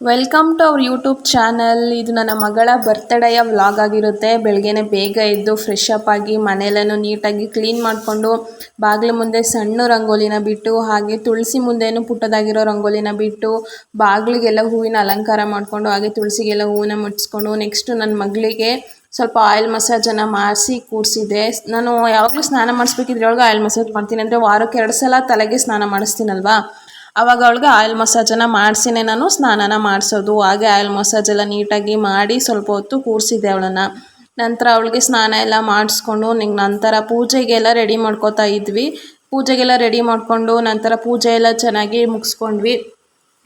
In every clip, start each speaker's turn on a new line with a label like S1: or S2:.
S1: Welcome to our YouTube channel. ಇದು ನನ್ನ ಮಗಳ ಬರ್ತ್ಡೇಯ ವ್ಲಾಗ್ ಆಗಿರುತ್ತೆ. ಬೆಳಗ್ಗೆನೆ ಬೇಗ ಎದ್ದು ಫ್ರೆಶ್ ಅಪ್ ಆಗಿ ಮನೆಯೆಲ್ಲನೂ ನೀಟಾಗಿ ಕ್ಲೀನ್ ಮಾಡಿಕೊಂಡು ಬಾಗಿಲು ಮುಂದೆ ಸಣ್ಣ ರಂಗೋಲಿನ ಬಿಟ್ಟು, ಹಾಗೆ ತುಳಸಿ ಮುಂದೆನೂ ಪುಟ್ಟದಾಗಿರೋ ರಂಗೋಲಿನ ಬಿಟ್ಟು, ಬಾಗಿಲಿಗೆಲ್ಲ ಹೂವಿನ ಅಲಂಕಾರ ಮಾಡಿಕೊಂಡು, ಹಾಗೆ ತುಳಸಿಗೆಲ್ಲ ಹೂವಿನ ಮುಡಿಸ್ಕೊಂಡು, ನೆಕ್ಸ್ಟು ನನ್ನ ಮಗಳಿಗೆ ಸ್ವಲ್ಪ ಆಯಿಲ್ ಮಸಾಜನ್ನು ಮಾಡಿಸಿ ಕೂರಿಸಿದೆ. ನಾನು ಯಾವಾಗಲೂ ಸ್ನಾನ ಮಾಡಿಸ್ಬೇಕಿದ್ರೊಳಗೆ ಆಯಿಲ್ ಮಸಾಜ್ ಮಾಡ್ತೀನಿ. ಅಂದರೆ ವಾರಕ್ಕೆ 2 ಸಲ ತಲೆಗೆ ಸ್ನಾನ ಮಾಡಿಸ್ತೀನಲ್ವಾ, ಆವಾಗ ಅವಳಿಗೆ ಆಯಿಲ್ ಮಸಾಜನ್ನು ಮಾಡಿಸಿನೇ ನಾನು ಸ್ನಾನನ ಮಾಡಿಸೋದು. ಹಾಗೆ ಆಯಿಲ್ ಮಸಾಜ್ ಎಲ್ಲ ನೀಟಾಗಿ ಮಾಡಿ ಸ್ವಲ್ಪ ಹೊತ್ತು ಕೂರಿಸಿದ್ದೆ ಅವಳನ್ನು. ನಂತರ ಅವಳಿಗೆ ಸ್ನಾನ ಎಲ್ಲ ಮಾಡಿಸ್ಕೊಂಡು ನಂತರ ಪೂಜೆಗೆಲ್ಲ ರೆಡಿ ಮಾಡ್ಕೋತಾ ಇದ್ವಿ. ಪೂಜೆಗೆಲ್ಲ ರೆಡಿ ಮಾಡಿಕೊಂಡು ನಂತರ ಪೂಜೆ ಎಲ್ಲ ಚೆನ್ನಾಗಿ ಮುಗಿಸ್ಕೊಂಡ್ವಿ.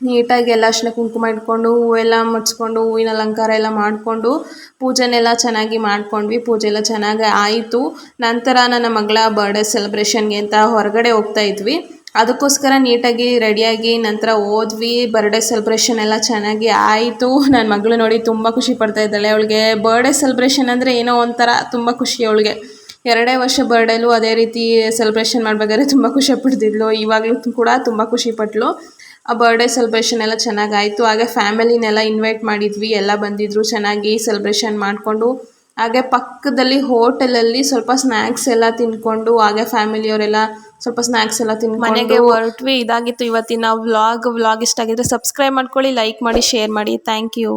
S1: ನೀಟಾಗಿ ಎಲ್ಲ ಅರಿಶಿನ ಕುಂಕುಮ ಇಟ್ಕೊಂಡು ಹೂವೆಲ್ಲ ಮುಡಿಸ್ಕೊಂಡು ಹೂವಿನ ಅಲಂಕಾರ ಎಲ್ಲ ಮಾಡಿಕೊಂಡು ಪೂಜೆನೆಲ್ಲ ಚೆನ್ನಾಗಿ ಮಾಡ್ಕೊಂಡ್ವಿ. ಪೂಜೆ ಎಲ್ಲ ಚೆನ್ನಾಗಿ ಆಯಿತು. ನಂತರ ನನ್ನ ಮಗಳ ಬರ್ಡೇ ಸೆಲೆಬ್ರೇಷನ್ಗೆ ಅಂತ ಹೊರಗಡೆ ಹೋಗ್ತಾ ಇದ್ವಿ. ಅದಕ್ಕೋಸ್ಕರ ನೀಟಾಗಿ ರೆಡಿಯಾಗಿ ನಂತರ ಹೋದ್ವಿ. ಬರ್ಡೇ ಸೆಲೆಬ್ರೇಷನ್ ಎಲ್ಲ ಚೆನ್ನಾಗಿ ಆಯಿತು. ನನ್ನ ಮಗಳು ನೋಡಿ ತುಂಬ ಖುಷಿ ಪಡ್ತಾ ಇದ್ದಾಳೆ. ಅವಳಿಗೆ ಬರ್ಡೇ ಸೆಲೆಬ್ರೇಷನ್ ಅಂದರೆ ಏನೋ ಒಂಥರ ತುಂಬ ಖುಷಿ ಅವಳಿಗೆ. 2 ವರ್ಷ ಬರ್ಡೇಲೂ ಅದೇ ರೀತಿ ಸೆಲೆಬ್ರೇಷನ್ ಮಾಡಬೇಕಾದ್ರೆ ತುಂಬ ಖುಷಿ ಪಡ್ತಿದ್ಲು. ಇವಾಗಲೂ ಕೂಡ ತುಂಬ ಖುಷಿ ಪಟ್ಲು. ಆ ಬರ್ಡೇ ಸೆಲೆಬ್ರೇಷನ್ ಎಲ್ಲ ಚೆನ್ನಾಗಾಯಿತು. ಹಾಗೆ ಫ್ಯಾಮಿಲಿನೆಲ್ಲ ಇನ್ವೈಟ್ ಮಾಡಿದ್ವಿ, ಎಲ್ಲ ಬಂದಿದ್ದರು. ಚೆನ್ನಾಗಿ ಸೆಲೆಬ್ರೇಷನ್ ಮಾಡಿಕೊಂಡು ಹಾಗೆ ಪಕ್ಕದಲ್ಲಿ ಹೋಟೆಲಲ್ಲಿ ಸ್ವಲ್ಪ ಸ್ನ್ಯಾಕ್ಸ್ ಎಲ್ಲ ತಿಂದ್ಕೊಂಡು, ಹಾಗೆ ಫ್ಯಾಮಿಲಿಯವರೆಲ್ಲ ಸ್ವಲ್ಪ ಸ್ನ್ಯಾಕ್ಸ್ ಎಲ್ಲ ತಿಂದು ಮನೆಗೆ ಹೊರಟ್ವಿ. ಇದಾಗಿತ್ತು ಇವತ್ತಿನ ವ್ಲಾಗ್ ಇಷ್ಟ ಆಗಿದ್ರೆ ಸಬ್ಸ್ಕ್ರೈಬ್ ಮಾಡ್ಕೊಳ್ಳಿ, ಲೈಕ್ ಮಾಡಿ, ಶೇರ್ ಮಾಡಿ. Thank you.